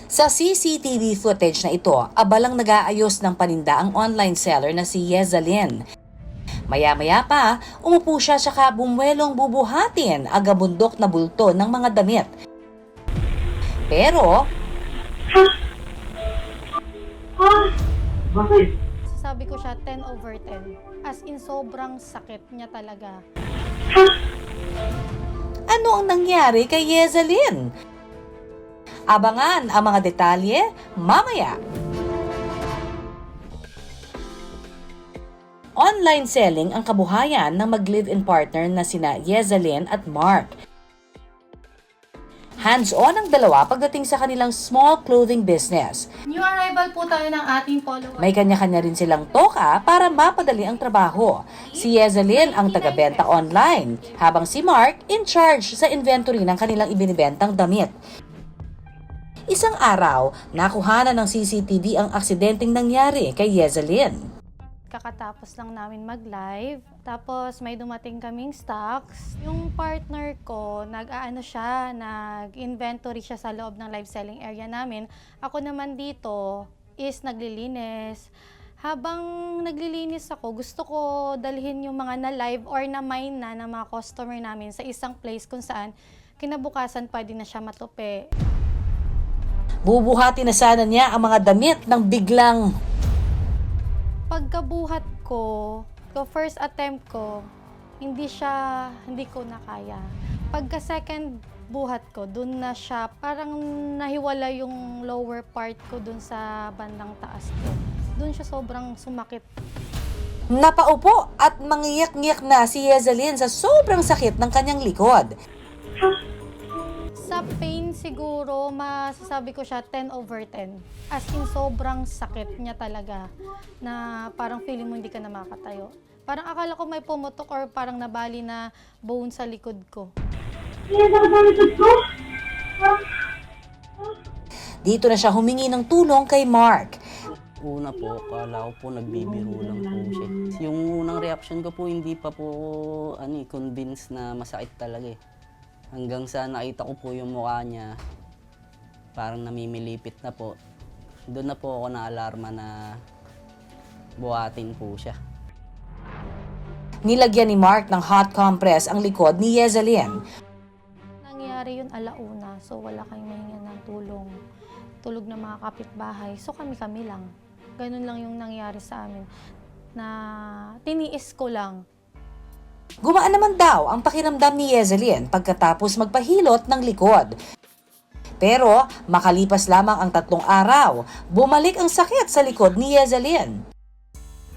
Sa CCTV footage na ito, abalang nag-aayos ng paninda ang online seller na si Yezalyn. Maya-maya pa, umupo siya tsaka bumwelong bubuhatin agabundok na bulto ng mga damit. Pero, Bakit? Sabi ko siya 10 over 10. As in, sobrang sakit niya talaga. ano ang nangyari kay Yezalyn? Abangan ang mga detalye mamaya. Online selling ang kabuhayan ng mag-live-in partner na sina Yezalyn at Mark. Hands-on ang dalawa pagdating sa kanilang small clothing business. New arrival po tayo ng ating follower. May kanya-kanya rin silang toka para mapadali ang trabaho. Si Yezalyn ang taga-benta online, habang si Mark in charge sa inventory ng kanilang ibinibentang damit. Isang araw, nakuhanan ng CCTV ang aksidenteng nangyari kay Yezalyn. Kakatapos lang namin mag-live. Tapos may dumating kaming stocks. Yung partner ko, nag-inventory siya sa loob ng live selling area namin. Ako naman dito is naglilinis. Habang naglilinis ako, gusto ko dalhin yung mga na-live or na-mine na ng mga customer namin sa isang place kung saan kinabukasan pwede na siya matupi. Bubuhati na sana niya ang mga damit ng biglang Pagkabuhat ko, first attempt ko, hindi ko na kaya. Pagka second buhat ko, dun na siya, parang nahiwala yung lower part ko dun sa bandang taas ko. Dun siya sobrang sumakit. napaupo at mangiyak-ngiyak na si Yezalyn sa sobrang sakit ng kanyang likod. Sa pain siguro, masasabi ko siya 10 over 10. As in, sobrang sakit niya talaga na parang feeling mo hindi ka na makatayo. Parang akala ko may pumutok or parang nabali na bone sa likod ko. Dito na siya humingi ng tulong kay Mark. Una po, kala ko po nagbibiro lang po siya. Yung unang reaction ko po, hindi pa po convinced na masakit talaga eh. Hanggang sa nakita ko po yung mukha niya, parang namimilipit na po. Doon na po ako na-alarma na buhatin po siya. Nilagyan ni Mark ng hot compress ang likod ni Yezalyn. Nangyari yun alauna, so wala kayong mahinga ng tulong. Tulog ng mga kapitbahay, so kami-kami lang. Ganun lang yung nangyari sa amin, na tiniis ko lang. Gumaan naman daw ang pakiramdam ni Yezalyn pagkatapos magpahilot ng likod. Pero makalipas lamang ang 3 araw, bumalik ang sakit sa likod ni Yezalyn.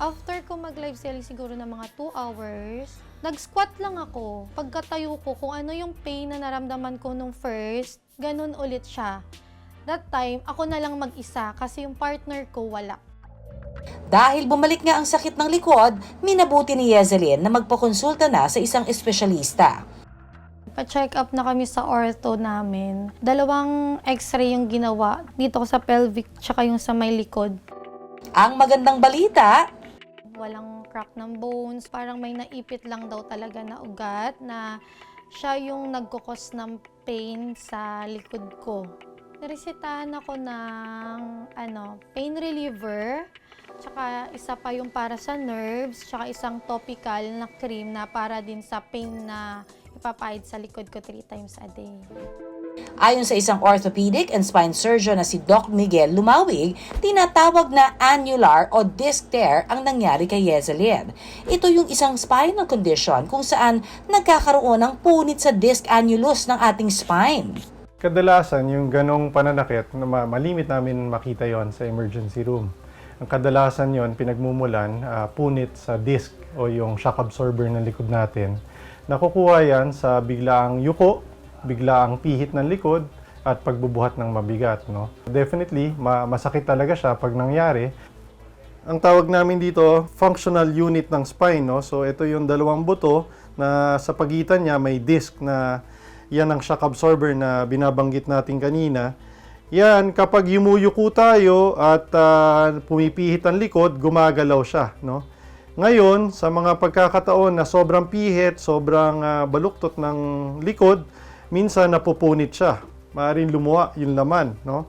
After ko mag-live selling siguro ng mga 2 hours, nag-squat lang ako. Pagkatayo ko, kung ano yung pain na naramdaman ko nung first, ganun ulit siya. That time, ako na lang mag-isa kasi yung partner ko wala. Dahil bumalik nga ang sakit ng likod, minabuti ni Yezalyn na magpakonsulta na sa isang espesyalista. Pa-check up na kami sa ortho namin. 2 x-ray yung ginawa. Dito ko sa pelvic, tsaka yung sa may likod. Ang magandang balita, Walang crack ng bones. Parang may naipit lang daw talaga na ugat na siya yung nagkukos ng pain sa likod ko. Naresetahan ako ng pain reliever, tsaka isa pa yung para sa nerves, tsaka isang topical na cream na para din sa pain na ipapahid sa likod ko 3 times a day. ayon sa isang orthopedic and spine surgeon na si Doc Miguel Lumawig, tinatawag na annular o disc tear ang nangyari kay Yezalyn. Ito yung isang spinal condition kung saan nagkakaroon ng punit sa disc annulus ng ating spine. Kadalasan, yung ganong pananakit, malimit namin makita yon sa emergency room. Ang kadalasan yon pinagmumulan, punit sa disc o yung shock absorber ng likod natin. Nakukuha yan sa biglaang yuko, biglaang pihit ng likod, at pagbubuhat ng mabigat. No? Definitely, masakit talaga siya pag nangyari. Ang tawag namin dito, functional unit ng spine. No? So ito yung 2 buto na sa pagitan niya may disc na yan ang shock absorber na binabanggit natin kanina. Yan, kapag yumuyuko tayo at pumipihit ang likod, gumagalaw siya. No? Ngayon, sa mga pagkakataon na sobrang pihit, sobrang baluktot ng likod, minsan napupunit siya. Maaaring lumuwa yung laman. No?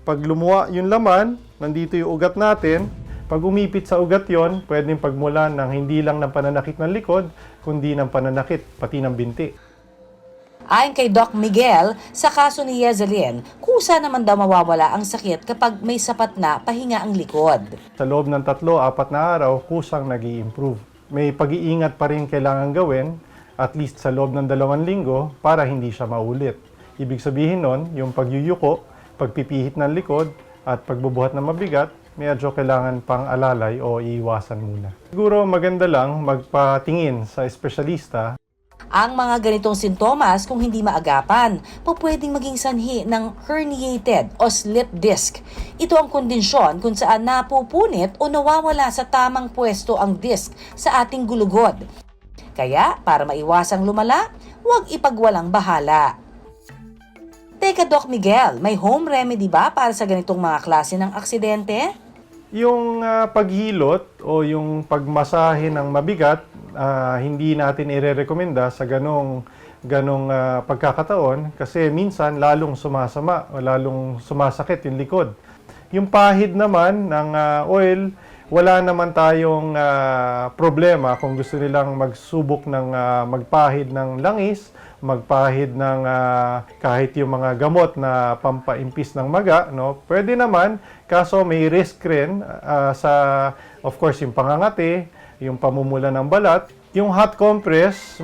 Pag lumuwa yung laman, nandito yung ugat natin. Pag umipit sa ugat yon, pwedeng pagmulan ng hindi lang ng pananakit ng likod, kundi ng pananakit pati ng binti. Ayon kay Doc Miguel, sa kaso ni Yezelyn, kusa naman daw mawawala ang sakit kapag may sapat na pahinga ang likod. Sa loob ng 3-4 na araw, kusang nag-i-improve. May pag-iingat pa rin kailangan gawin, at least sa loob ng 2 linggo, para hindi siya maulit. Ibig sabihin nun, yung pagyuyuko, pagpipihit ng likod, at pagbubuhat ng mabigat, medyo kailangan pang alalay o iiwasan muna. Siguro maganda lang magpatingin sa espesyalista. Ang mga ganitong sintomas kung hindi maagapan, pwedeng maging sanhi ng herniated o slip disc. Ito ang kondisyon kung saan napupunit o nawawala sa tamang pwesto ang disc sa ating gulugod. Kaya, para maiwasang lumala, huwag ipagwalang bahala. Teka Doc Miguel, may home remedy ba para sa ganitong mga klase ng aksidente? Yung paghilot o yung pagmasahe ng mabigat, hindi natin ire-rekomenda sa ganong pagkakataon kasi minsan lalong sumasama o lalong sumasakit yung likod. Yung pahid naman ng oil, wala naman tayong problema kung gusto nilang magsubok ng magpahid ng langis, magpahid ng kahit yung mga gamot na pampaimpis ng maga, no? Pwede naman, kaso may risk rin sa, of course, yung pangangati, yung pamumula ng balat. Yung hot compress,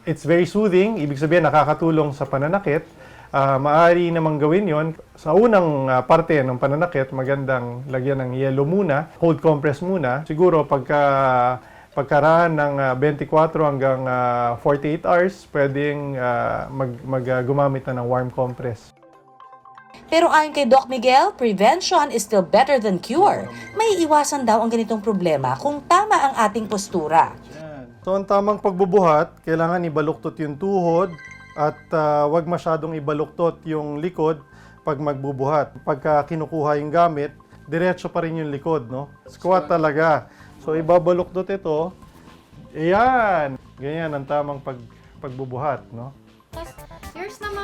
it's very soothing, ibig sabihin nakakatulong sa pananakit. Maaari namang gawin yon. Sa unang parte ng pananakit, magandang lagyan ng yelo muna, cold compress muna. Siguro pagkaraan ng 24 hanggang 48 hours, pwedeng gumamit na ng warm compress. Pero ayon kay Doc Miguel, prevention is still better than cure. May iwasan daw ang ganitong problema kung tama ang ating postura. So ang tamang pagbubuhat, kailangan ibaluktot yung tuhod at wag masyadong ibaluktot yung likod pag magbubuhat. Pagka kinukuha yung gamit, diretso pa rin yung likod, no? Squat talaga. So ibabaluktot ito. Ayan! Ganyan ang tamang pagbubuhat, no?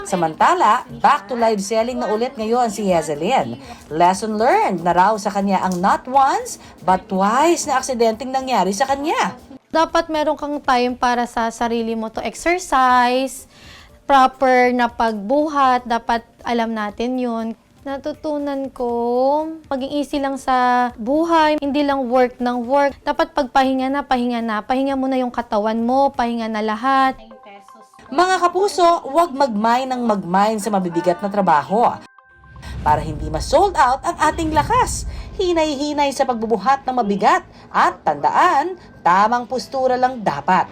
Samantala, back to live selling na ulit ngayon si Yezelyn. Lesson learned na raw sa kanya ang not once but twice na aksidenteng nangyari sa kanya. Dapat meron kang time para sa sarili mo to exercise, proper na pagbuhat, dapat alam natin yun. Natutunan ko, maging easy lang sa buhay, hindi lang work ng work. Dapat pagpahinga na, pahinga mo na yung katawan mo, pahinga na lahat. Mga kapuso, huwag magmine ng magmine sa mabibigat na trabaho. Para hindi ma-sold out ang ating lakas, hinay-hinay sa pagbubuhat ng mabigat at tandaan, tamang postura lang dapat.